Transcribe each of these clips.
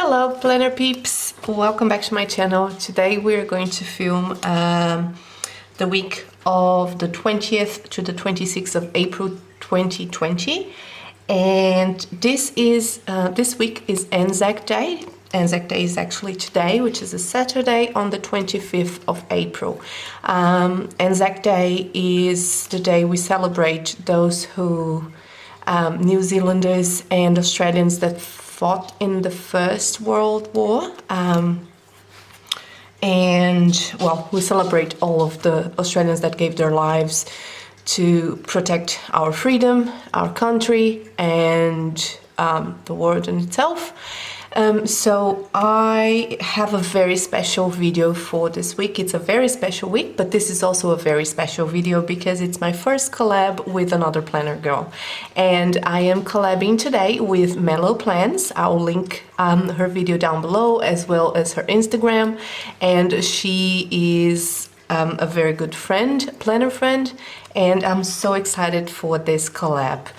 Hello planner peeps, welcome back to my channel. Today we're going to film the week of the 20th to the 26th of April 2020, and this week is Anzac Day. Anzac Day is actually today, which is a Saturday on the 25th of April. Anzac Day is the day we celebrate those who New Zealanders and Australians that fought in the First World War. And well, we celebrate all of the Australians that gave their lives to protect our freedom, our country, and the world in itself. So I have a very special video for this week. It's a very special week, but this is also a very special video because it's my first collab with another planner girl. And I am collabing today with MeloPlans. I'll link her video down below as well as her Instagram. And she is a very good friend, planner friend, and I'm so excited for this collab.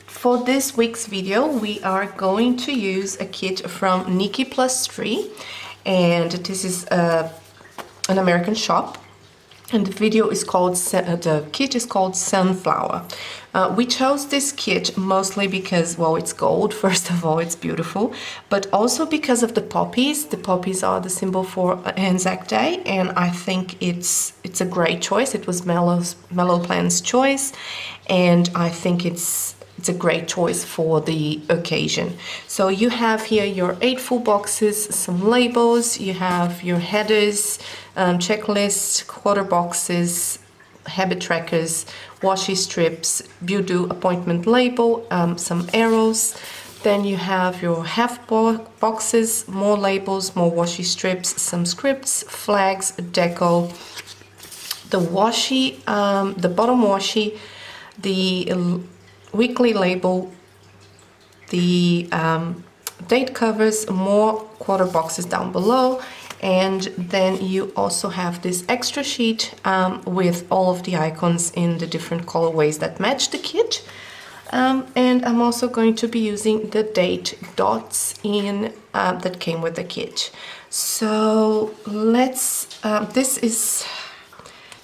For this week's video, we are going to use a kit from Nikki Plus Three, and this is an American shop. And the kit is called Sunflower. We chose this kit mostly because, well, it's gold. First of all, it's beautiful, but also because of the poppies. The poppies are the symbol for Anzac Day, and I think it's a great choice. It was MeloPlans' choice, and I think it's a great choice for the occasion. So you have here your 8 full boxes, some labels, you have your headers, checklists, quarter boxes, habit trackers, washi strips, Budo appointment label, some arrows. Then you have your half boxes, more labels, more washi strips, some scripts, flags, deco, the washi, the bottom washi, the weekly label, the date covers, more quarter boxes down below, and then you also have this extra sheet with all of the icons in the different colorways that match the kit. And I'm also going to be using the date dots in that came with the kit. So let's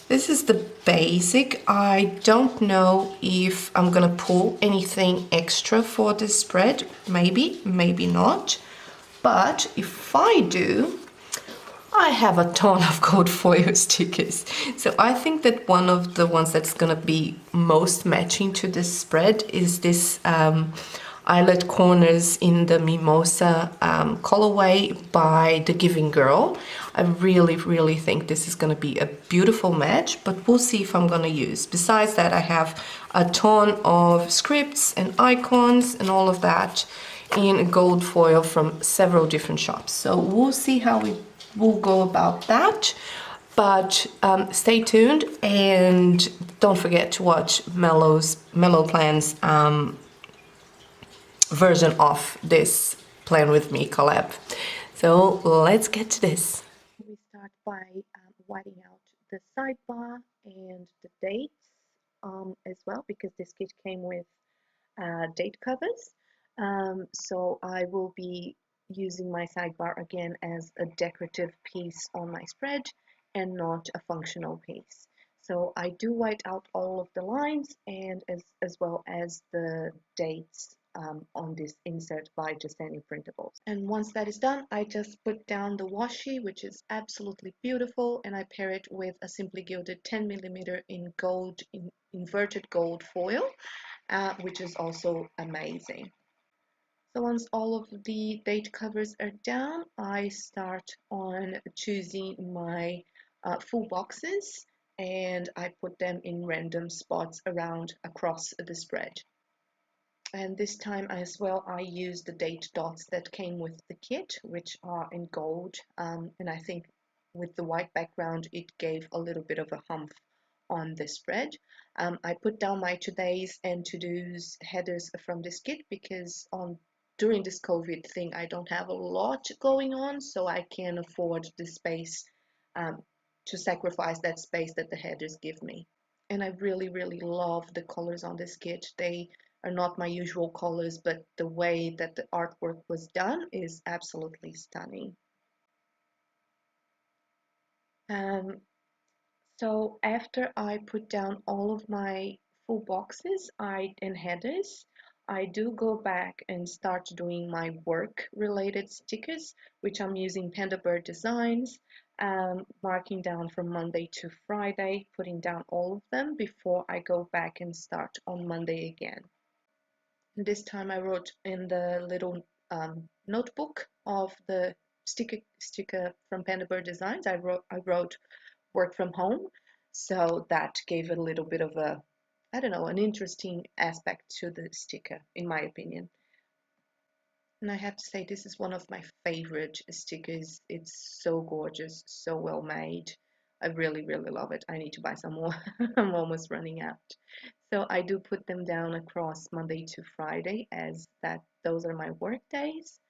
this is the basic. I don't know if I'm gonna pull anything extra for this spread. Maybe, maybe not. But if I do, I have a ton of gold foil stickers. So I think that one of the ones that's gonna be most matching to this spread is this eyelet corners in the Mimosa colorway by The Giving Girl. I really think this is going to be a beautiful match, but we'll see if I'm going to use. Besides that, I have a ton of scripts and icons and all of that in gold foil from several different shops. So we'll see how we will go about that. But stay tuned and don't forget to watch MeloPlans' version of this Plan With Me collab. So let's get to this. We start by whiting out the sidebar and the dates as well, because this kit came with date covers. So I will be using my sidebar again as a decorative piece on my spread and not a functional piece. So I do white out all of the lines and as well as the dates on this insert by Justani Printables. And once that is done, I just put down the washi, which is absolutely beautiful, and I pair it with a Simply Gilded 10mm in gold, in inverted gold foil, which is also amazing. So once all of the date covers are down, I start on choosing my full boxes, and I put them in random spots around across the spread. And this time as well, I used the date dots that came with the kit, which are in gold, and I think with the white background it gave a little bit of a humph on the spread. I put down my today's and to-dos headers from this kit because during this COVID thing I don't have a lot going on, so I can afford the space to sacrifice that space that the headers give me. And I really love the colors on this kit. They are not my usual colors, but the way that the artwork was done is absolutely stunning. Um, so after I put down all of my full boxes and headers, I do go back and start doing my work related stickers, which I'm using Panda Bird Designs, marking down from Monday to Friday, putting down all of them before I go back and start on Monday again. This time I wrote in the little notebook of the sticker from Panda Bird Designs. I wrote work from home, so that gave it a little bit of a, I don't know, an interesting aspect to the sticker, in my opinion. And I have to say, this is one of my favorite stickers. It's so gorgeous, so well made. I really, really love it. I need to buy some more. I'm almost running out. So I do put them down across Monday to Friday, as that those are my work days.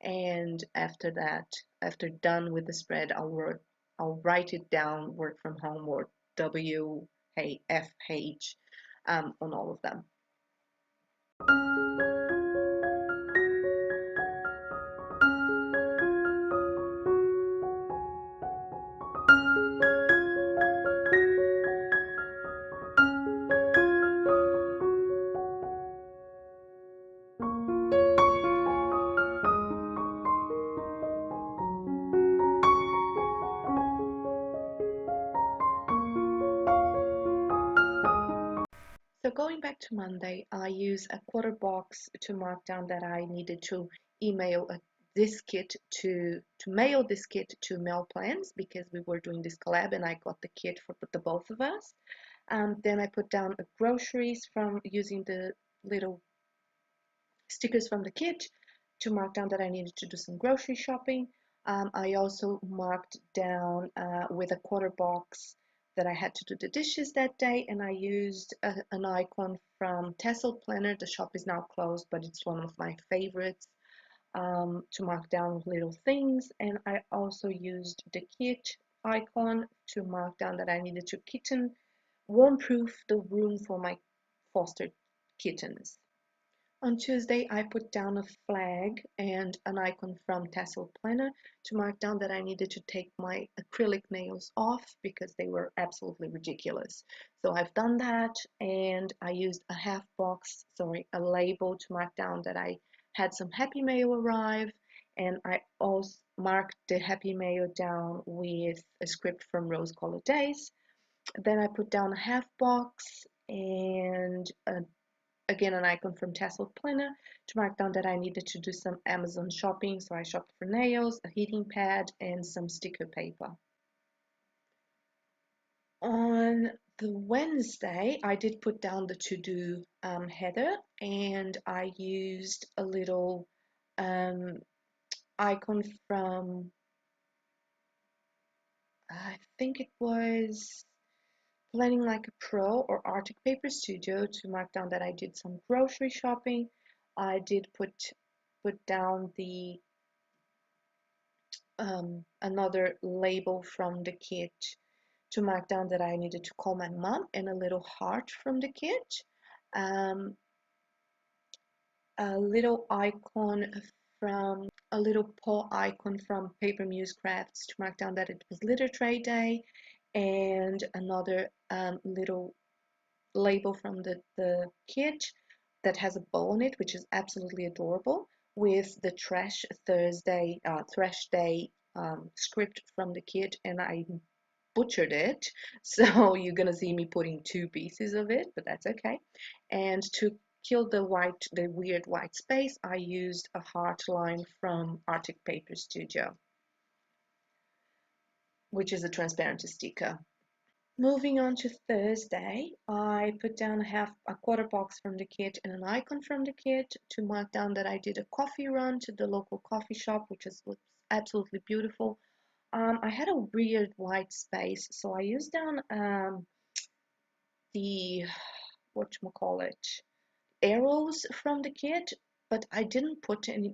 And after that, after done with the spread, I'll write it down, work from home, or WFH, on all of them. So going back to Monday, I use a quarter box to mark down that I needed to email this kit to mail this kit to MeloPlans, because we were doing this collab and I got the kit for the both of us. Then I put down groceries from using the little stickers from the kit to mark down that I needed to do some grocery shopping. I also marked down with a quarter box that I had to do the dishes that day, and I used an icon from Tassel Planner. The shop is now closed, but it's one of my favorites, to mark down little things. And I also used the kit icon to mark down that I needed to kitten warm-proof the room for my foster kittens. On Tuesday, I put down a flag and an icon from Tassel Planner to mark down that I needed to take my acrylic nails off because they were absolutely ridiculous. So I've done that, and I used a label to mark down that I had some happy mail arrive, and I also marked the happy mail down with a script from Rose Colored Days. Then I put down a half box and again an icon from Tassel Planner to mark down that I needed to do some Amazon shopping. So I shopped for nails, a heating pad, and some sticker paper. On the Wednesday, I did put down the to-do header, and I used a little icon from, I think it was Planning Like a Pro or Arctic Paper Studio, to mark down that I did some grocery shopping. I did put down the another label from the kit to mark down that I needed to call my mom, and a little heart from the kit. Um, a little icon from a little paw icon from Paper Muse Crafts to mark down that it was Litter Tray Day, and another little label from the kit that has a bow on it, which is absolutely adorable, with the Trash Day script from the kit, and I butchered it, so you're gonna see me putting two pieces of it, but that's okay. And to kill the weird white space, I used a heart line from Arctic Paper Studio, which is a transparent sticker. Moving on to Thursday, I put down a quarter box from the kit and an icon from the kit to mark down that I did a coffee run to the local coffee shop, which was absolutely beautiful. I had a weird white space, so I used down the whatchamacallit arrows from the kit, but I didn't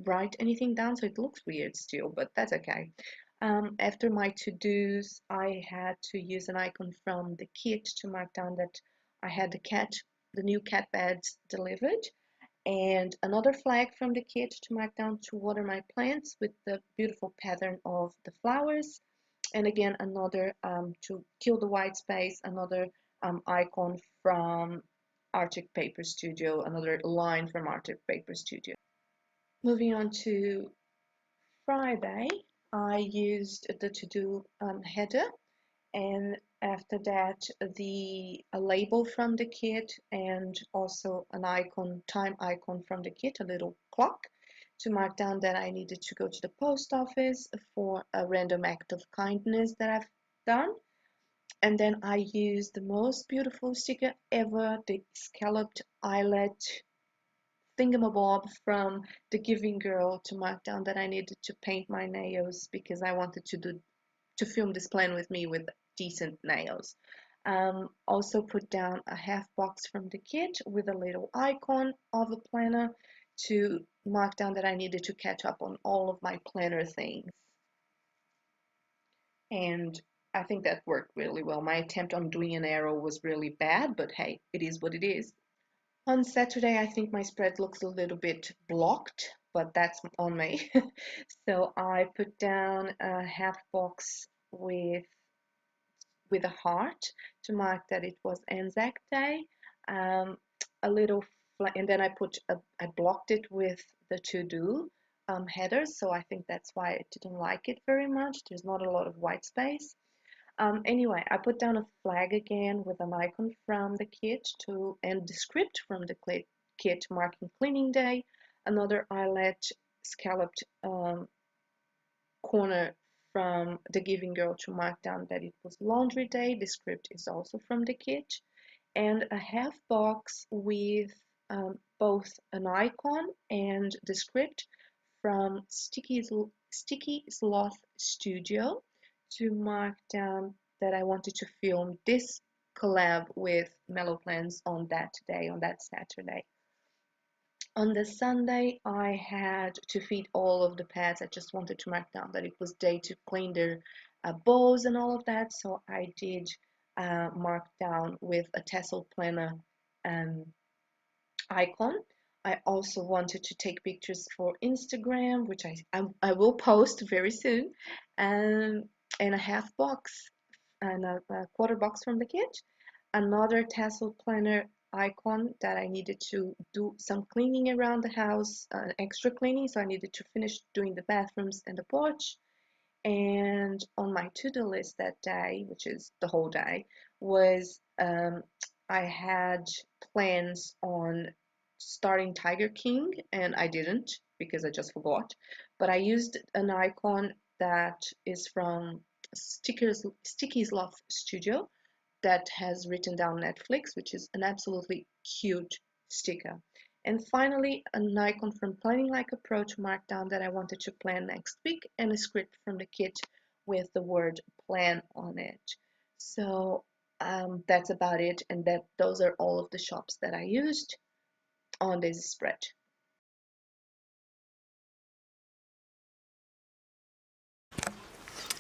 write anything down, so it looks weird still, but that's okay. After my to-dos, I had to use an icon from the kit to mark down that I had the new cat beds delivered. and another flag from the kit to mark down to water my plants with the beautiful pattern of the flowers. And again, another to kill the white space, another icon from Arctic Paper Studio, another line from Arctic Paper Studio. Moving on to Friday, I used the to-do header, and after that a label from the kit, and also an icon, time icon from the kit, a little clock, to mark down that I needed to go to the post office for a random act of kindness that I've done. And then I used the most beautiful sticker ever, the scalloped eyelet thingamabob from the Giving Girl, to mark down that I needed to paint my nails because I wanted to film this plan with me with decent nails. Also put down a half box from the kit with a little icon of a planner to mark down that I needed to catch up on all of my planner things. And I think that worked really well. My attempt on doing an arrow was really bad, but hey, it is what it is. On Saturday, I think my spread looks a little bit blocked, but that's on me. So I put down a half box with a heart to mark that it was Anzac Day. A little, and then I blocked it with the to-do headers, so I think that's why I didn't like it very much. There's not a lot of white space. Anyway, I put down a flag again with an icon from the kit and the script from the kit marking cleaning day, another eyelet scalloped corner from the Giving Girl to mark down that it was laundry day. The script is also from the kit, and a half box with both an icon and the script from Sticky Sloth Studio to mark down that I wanted to film this collab with MeloPlans on that day, on that Saturday. On the Sunday, I had to feed all of the pets. I just wanted to mark down that it was day to clean their bowls and all of that, so I did mark down with a tassel planner icon. I also wanted to take pictures for Instagram, which I will post very soon, and a half box and a quarter box from the kit. Another tassel planner icon that I needed to do some cleaning around the house, extra cleaning, so I needed to finish doing the bathrooms and the porch. And on my to-do list that day, which is the whole day, was I had plans on starting Tiger King, and I didn't because I just forgot. But I used an icon that is from Sticky Sloth Studio that has written down Netflix, which is an absolutely cute sticker. And finally, an icon from Planning Like a Pro to mark down that I wanted to plan next week, and a script from the kit with the word plan on it. So that's about it, and those are all of the shops that I used on this spread.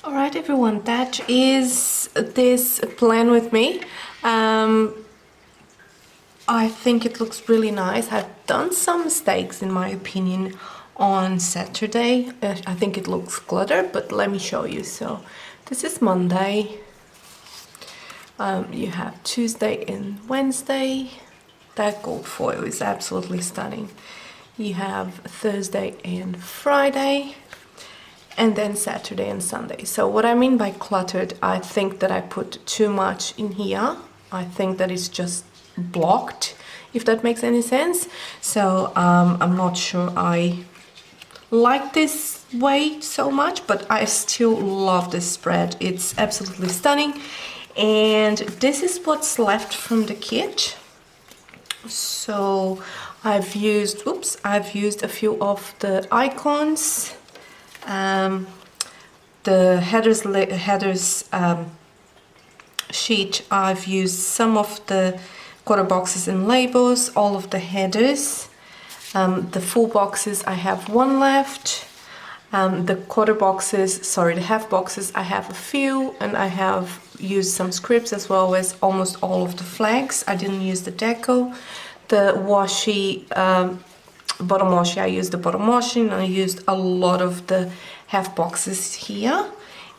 All right, everyone, that is this plan with me. I think it looks really nice. I've done some mistakes, in my opinion, on Saturday. I think it looks cluttered, but let me show you. So this is Monday. You have Tuesday and Wednesday. That gold foil is absolutely stunning. You have Thursday and Friday, and then Saturday and Sunday. So what I mean by cluttered, I think that I put too much in here. I think that it's just blocked, if that makes any sense. So I'm not sure I like this way so much, but I still love this spread. It's absolutely stunning. And this is what's left from the kit. So I've used a few of the icons, the headers sheet. I've used some of the quarter boxes and labels, all of the headers. The full boxes, I have one left. The half boxes, I have a few, and I have used some scripts as well as almost all of the flags. I didn't use the deco. The washi bottom washi. I used the bottom washi and I used a lot of the half boxes here.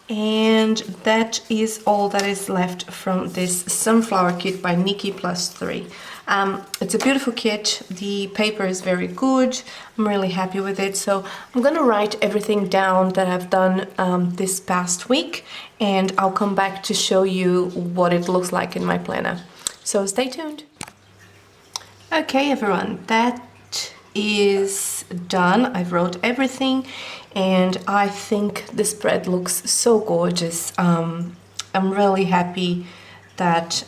And that is all that is left from this sunflower kit by Nikki Plus Three. It's a beautiful kit. The paper is very good. I'm really happy with it. So I'm gonna write everything down that I've done this past week, and I'll come back to show you what it looks like in my planner. So stay tuned. Okay everyone, that is done. I've wrote everything and I think the spread looks so gorgeous. I'm really happy that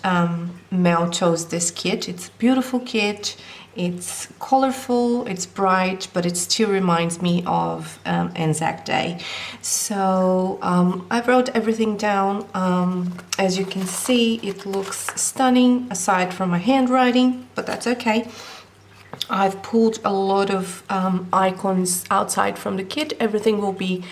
Mel chose this kit. It's a beautiful kit. It's colorful, it's bright, but it still reminds me of Anzac Day. So I wrote everything down. As you can see, it looks stunning aside from my handwriting, but that's okay. I've pulled a lot of icons outside from the kit. Everything will be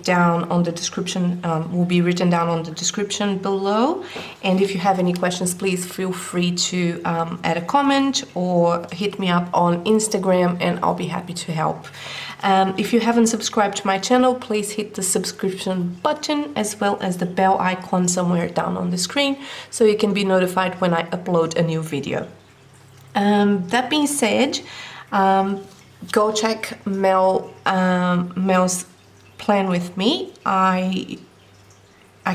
down on the description, will be written down on the description below. And if you have any questions, please feel free to add a comment or hit me up on Instagram and I'll be happy to help. If you haven't subscribed to my channel, please hit the subscription button as well as the bell icon somewhere down on the screen so you can be notified when I upload a new video. That being said, go check Mel's plan with me. I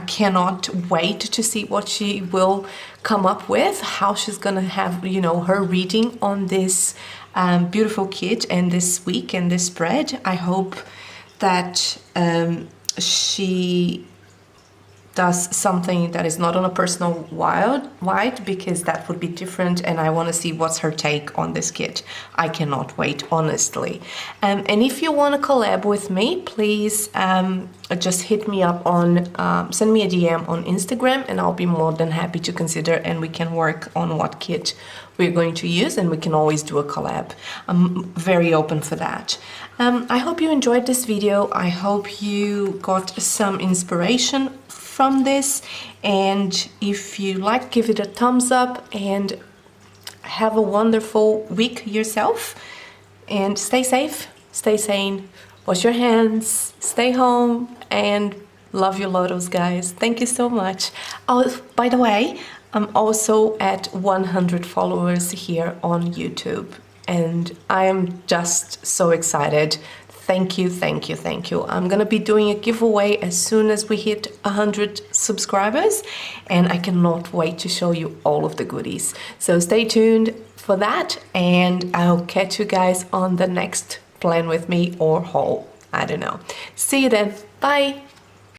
cannot wait to see what she will come up with, how she's gonna have, you know, her reading on this beautiful kit and this week and this spread. I hope that she does something that is not on a personal wide, because that would be different, and I want to see what's her take on this kit. I cannot wait, honestly. And if you want to collab with me, please just hit me up on, send me a DM on Instagram and I'll be more than happy to consider, and we can work on what kit we're going to use, and we can always do a collab. I'm very open for that. I hope you enjoyed this video. I hope you got some inspiration from this, and if you like, give it a thumbs up and have a wonderful week yourself, and stay safe, stay sane, wash your hands, stay home, and love your lottles, guys. Thank you so much. Oh, by the way, I'm also at 100 followers here on YouTube, and I am just so excited. Thank you, thank you, thank you. I'm gonna be doing a giveaway as soon as we hit 100 subscribers, and I cannot wait to show you all of the goodies. So stay tuned for that, and I'll catch you guys on the next plan with me or haul. I don't know. See you then. Bye.